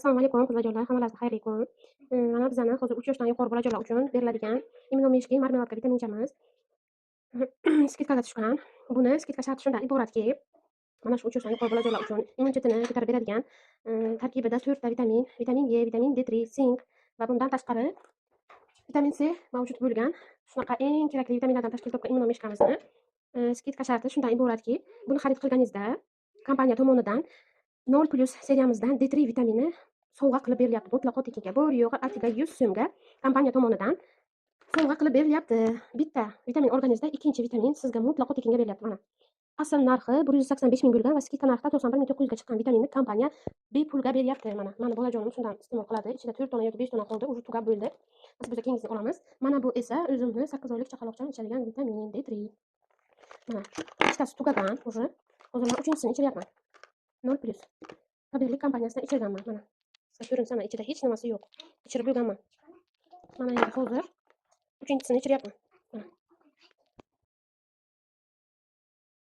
Assalomu alaykum qizlarjonlar, hammalaringiz xayrli kun. Mana bizani hozir 3 yoshdan yuqori bolajonlar uchun beriladigan immunomeshki marmeladka vitaminchamiz skidkaga tushgan. Buni skidka sharti shundan iboratki, mana shu 3 yoshdan yuqori bolajonlar uchun immunitetini ko'tarib beradigan tarkibida 4 ta vitamin, vitamin E, vitamin D3, sink va bundan tashqari vitamin C mavjud bo'lgan shunaqa eng kerakli vitaminlardan tashkil topgan immunomeshkamizni skidka sharti shundan iboratki, buni xarid qilganingizda kompaniya tomonidan 0+ seriyamizdan D3 vitamini sovg'a qilib berilyapti. Mutlaqo tekinga. Bor yo'g'i atiga 100 so'mga kompaniya tomonidan sovg'a qilib berilyapti. Bitta vitamin olganingizda ikkinchi vitamin sizga mutlaqo tekinga berilyapti. Mana. Asl narxi 185 ming bo'lgan va skidka narxida 91 900 ga chiqqan vitaminni kompaniya bepulga beryapti. Mana bolajonim shundan iste'mol qiladi. Ichida 4 dona yoki 5 dona qoldi, уже tugab bo'ldi. Biz bo'lsa keyingisini olamiz. Mana bu esa o'zimni 8 oylik chaqaloqcham ichadigan vitamin D3. Mana ikkitasi tugagan, уже. Hozir men 3-chisini ichiryapman. 0+. Haberlik kompaniyasidan ichirganman mana. Siz ko'rinsam ichida hech nimasi yo'q. Ichirib bo'lganman. Mana endi hozir 3-chisini ichiryapman.